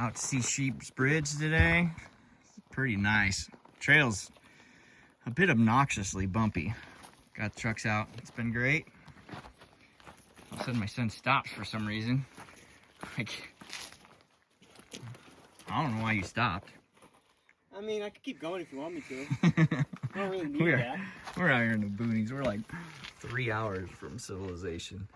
Out to see Sheep's Bridge today. Pretty nice. Trail's a bit obnoxiously bumpy. Got the trucks out. It's been great. All of a sudden my son stops for some reason. Like, I don't know why you stopped. I mean, I could keep going if you want me to. I don't really need that. We're out here in the boonies. We're like 3 hours from civilization.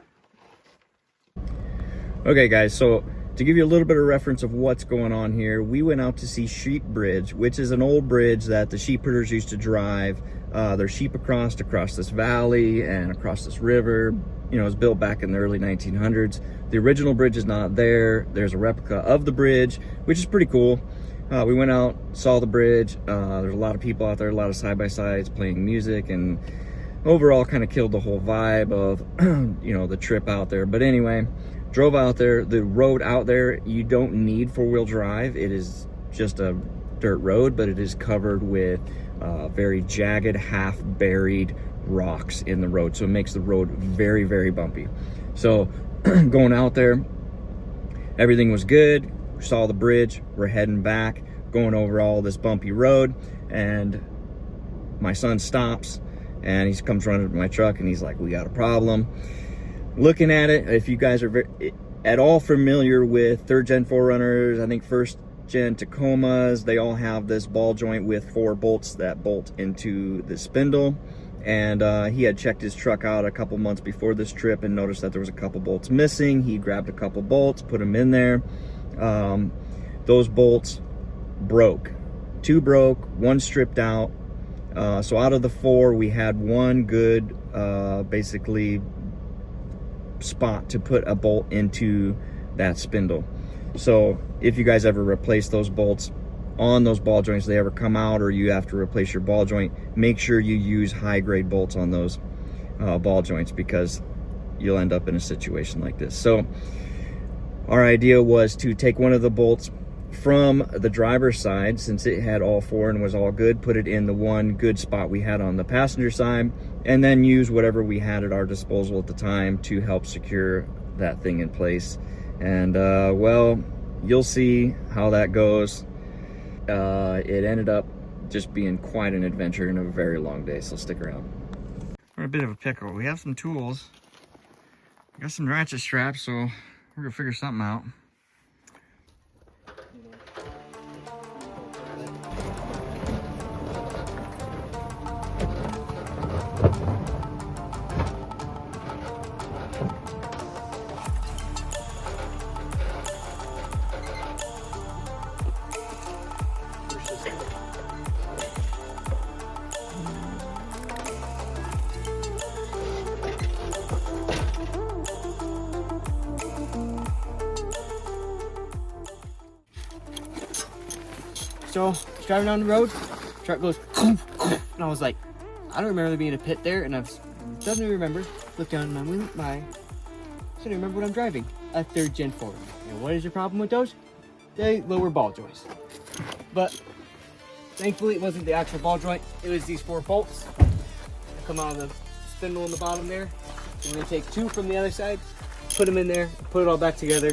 Okay guys, so to give you a little bit of reference of what's going on here, we went out to see Sheep Bridge, which is an old bridge that the sheep herders used to drive their sheep across this valley and across this river. You know, it was built back in the early 1900s. The original bridge is not there. There's a replica of the bridge, which is pretty cool. We went out, saw the bridge. There's a lot of people out there, a lot of side-by-sides playing music, and overall kind of killed the whole vibe of, you know, the trip out there. But anyway, drove out there. The road out there, you don't need four-wheel drive. It is just a dirt road, but it is covered with very jagged, half-buried rocks in the road. So it makes the road very, very bumpy. So going out there, everything was good. We saw the bridge. We're heading back, going over all this bumpy road, and my son stops and he comes running to my truck and he's like, "We got a problem." Looking at it, if you guys are at all familiar with 3rd Gen 4Runners, I think 1st Gen Tacomas, they all have this ball joint with 4 bolts that bolt into the spindle. And he had checked his truck out a couple months before this trip and noticed that there was a couple bolts missing. He grabbed a couple bolts, put them in there. Those bolts broke. 2 broke, 1 stripped out. So out of the 4, we had 1 good, basically, spot to put a bolt into that spindle. So if you guys ever replace those bolts on those ball joints, they ever come out, or you have to replace your ball joint, make sure you use high-grade bolts on those ball joints, because you'll end up in a situation like this. So our idea was to take one of the bolts from the driver's side, since it had all 4 and was all good, put it in the 1 good spot we had on the passenger side, and then use whatever we had at our disposal at the time to help secure that thing in place. And well, you'll see how that goes. It ended up just being quite an adventure and a very long day, so stick around. We're in a bit of a pickle. We have some tools. We got some ratchet straps, so we're gonna figure something out. So, driving down the road, truck goes, and I was like, I don't remember there being a pit there, and I doesn't remember. Look down my I don't remember what I'm driving. A 3rd Gen 4. And what is your problem with those? They lower ball joints. But thankfully, it wasn't the actual ball joint. It was these 4 bolts that come out of the spindle in the bottom there. I'm gonna take 2 from the other side, put them in there, put it all back together,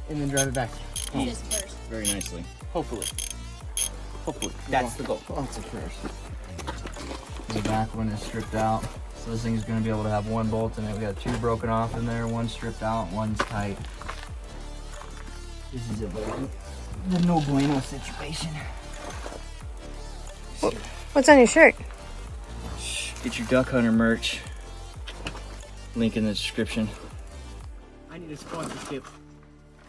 and then drive it back. Just first. Very nicely. Hopefully. Hopefully. That's the goal. Lots of first. The back one is stripped out. So this thing is going to be able to have 1 bolt in it. We got 2 broken off in there, 1 stripped out, 1's tight. This is a no bueno situation. What's on your shirt? Get your Duck Hunter merch. Link in the description. I need a sponsorship.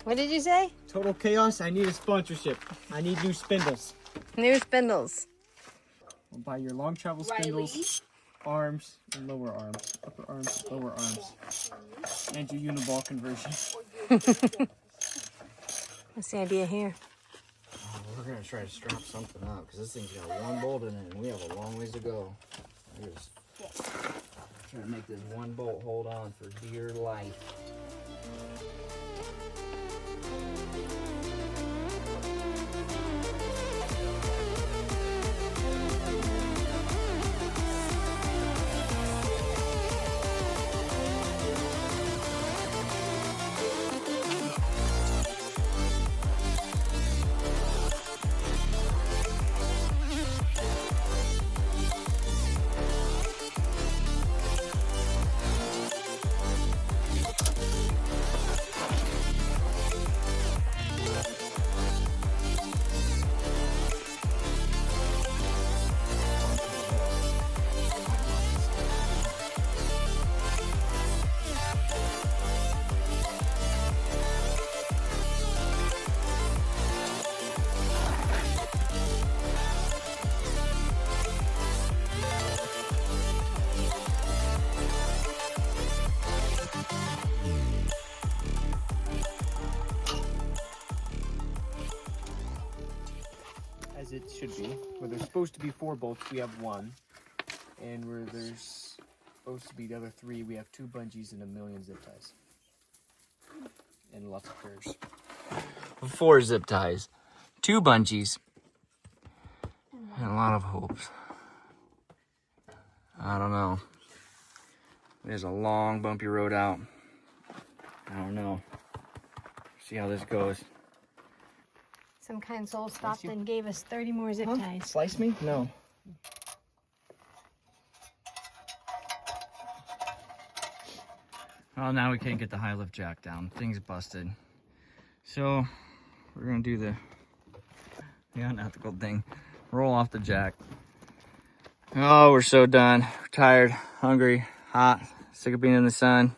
What did you say? Total Chaos, I need a sponsorship. I need new spindles. New spindles. I'll buy your long travel spindles, arms, and lower arms. Upper arms, lower arms. And your uniball conversion. What's the idea here? We're going to try to strap something up, because this thing's got 1 bolt in it, and we have a long ways to go. We're just trying to make this 1 bolt hold on for dear life. as it should be. Where there's supposed to be 4 bolts, we have 1. And where there's supposed to be the other 3, we have 2 bungees and 1,000,000 zip ties. And lots of curves. 4 zip ties, 2 bungees, and a lot of hopes. I don't know. There's a long, bumpy road out. I don't know. See how this goes. Some kind soul stopped and gave us 30 more zip ties. Slice me? No. Well, now we can't get the high lift jack down. Thing's busted. So, we're gonna do the unethical thing. Roll off the jack. Oh, we're so done. We're tired, hungry, hot, sick of being in the sun.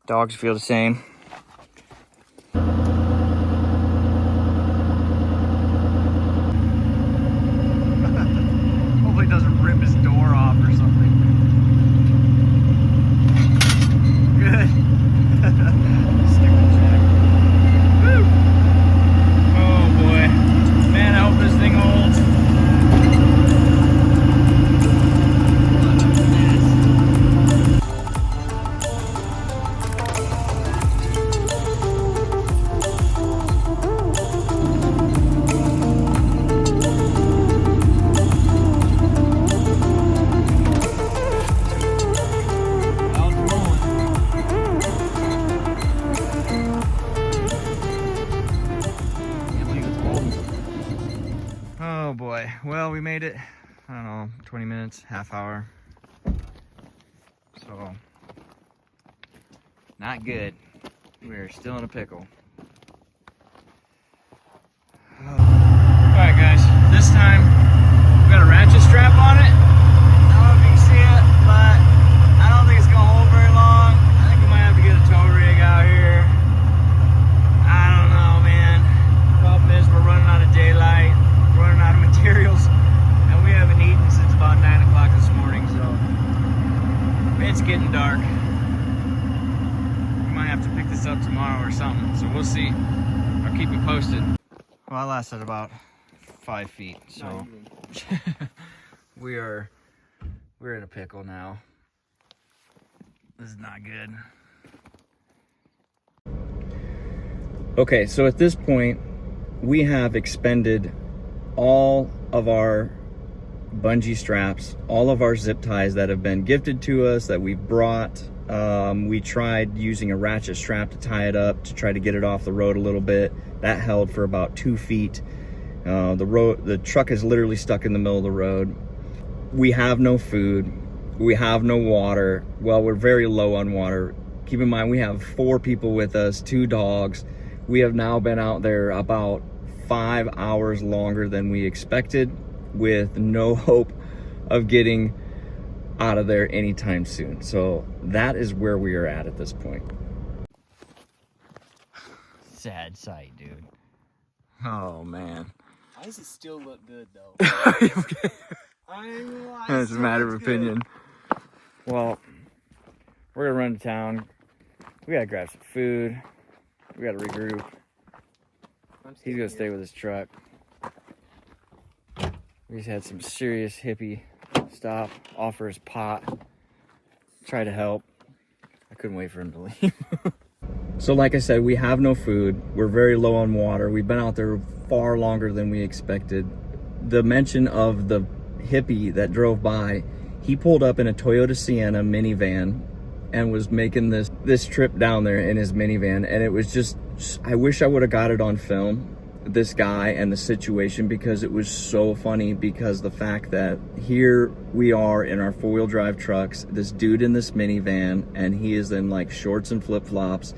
Dogs feel the same. Hopefully it doesn't rip his door off or something. Good. Stick the jack. Woo! Oh boy. Man, I hope this thing holds. Oh boy, well, we made it, I don't know, 20 minutes, half hour. So, not good. We're still in a pickle. Alright guys, this time we got a ratchet strap on it. I don't know if you can see it, but I don't think it's gonna hold very long. I think we might have to get a tow rig out here. I don't know, man. Problem is we're running out of daylight, running out of materials, and we haven't eaten since about 9 o'clock this morning, so it's getting dark. We might have to pick this up tomorrow or something, so we'll see. I'll keep it posted. Well, I lasted about 5 feet, so we're in a pickle now. This is not good. Okay, so at this point, we have expended all of our bungee straps, all of our zip ties that have been gifted to us, that we've brought. We tried using a ratchet strap to tie it up to try to get it off the road a little bit. That held for about 2 feet. The truck is literally stuck in the middle of the road. We have no food. We have no water. Well, we're very low on water. Keep in mind, we have 4 people with us, 2 dogs. We have now been out there about 5 hours longer than we expected, with no hope of getting out of there anytime soon. So that is where we are at this point. Sad sight, dude. Oh man. Why does it still look good though? Okay. That's a matter of opinion. Well, we're gonna run to town. We gotta grab some food. We gotta regroup. He's gonna stay with his truck. We just had some serious hippie stop, offer his pot, try to help. I couldn't wait for him to leave. So like I said, we have no food. We're very low on water. We've been out there far longer than we expected. The mention of the hippie that drove by, he pulled up in a Toyota Sienna minivan and was making this trip down there in his minivan, and it was just, I wish I would have got it on film, this guy and the situation, because it was so funny. Because the fact that here we are in our 4-wheel drive trucks, this dude in this minivan, and he is in like shorts and flip-flops,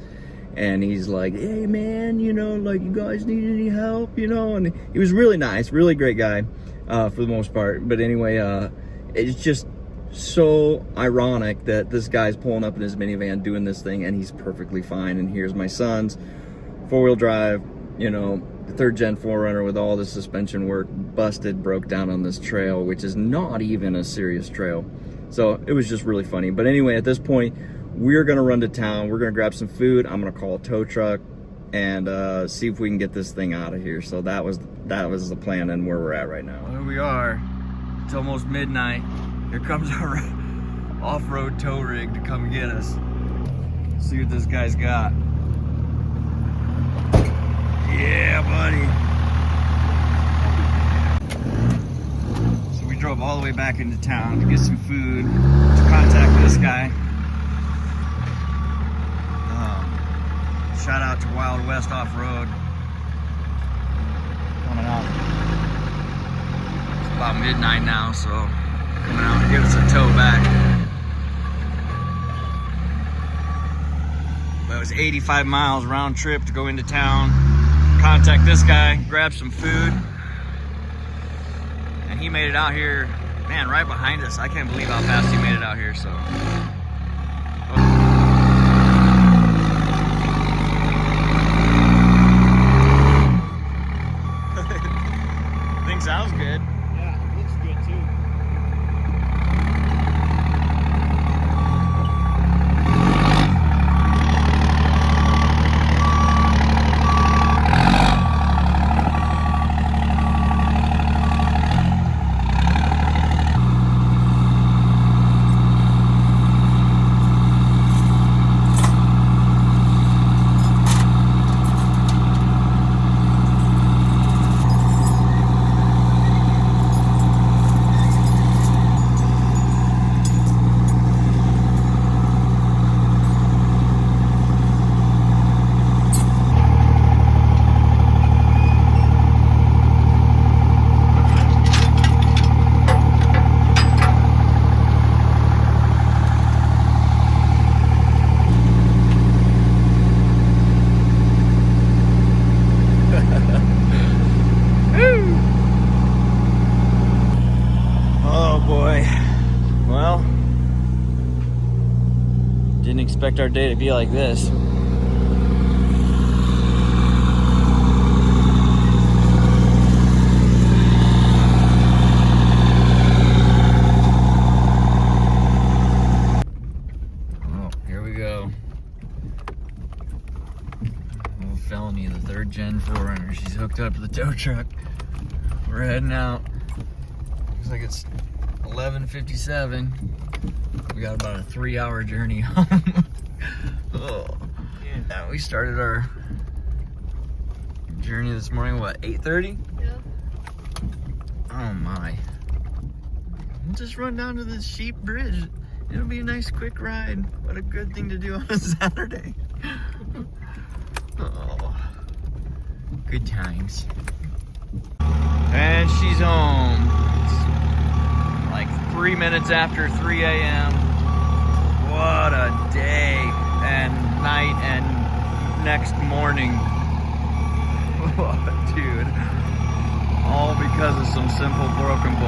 and he's like, hey man, you know, like, you guys need any help, you know? And he was really nice, really great guy for the most part. But anyway, it's just so ironic that this guy's pulling up in his minivan doing this thing, and he's perfectly fine. And here's my son's 4-wheel drive, you know, 3rd gen 4Runner with all the suspension work, busted, broke down on this trail, which is not even a serious trail. So it was just really funny. But anyway, at this point, we're gonna run to town. We're gonna grab some food. I'm gonna call a tow truck, and see if we can get this thing out of here. So that was the plan and where we're at right now. Here we are. It's almost midnight. Here comes our off-road tow rig to come get us. See what this guy's got. Yeah, buddy. So we drove all the way back into town to get some food, to contact this guy. Shout out to Wild West Off-Road. Coming out. It's about midnight now, so coming out to give us a tow back. But it was 85 miles round trip to go into town, contact this guy, grab some food. And he made it out here, man, right behind us. I can't believe how fast he made it out here, so. Sounds good. Yeah, it looks good too. Didn't expect our day to be like this. Oh, here we go. Old Felony, the 3rd gen 4Runner. She's hooked up to the tow truck. We're heading out. Looks like it's 11:57. We got about a 3-hour journey home. Oh. Yeah, we started our journey this morning, what, 8:30? Yeah. Oh my. We'll just run down to the Sheep Bridge. It'll be a nice quick ride. What a good thing to do on a Saturday. Oh. Good times. And she's home. It's like 3 minutes after 3 a.m. What a day and night and next morning. Dude. All because of some simple broken bolts.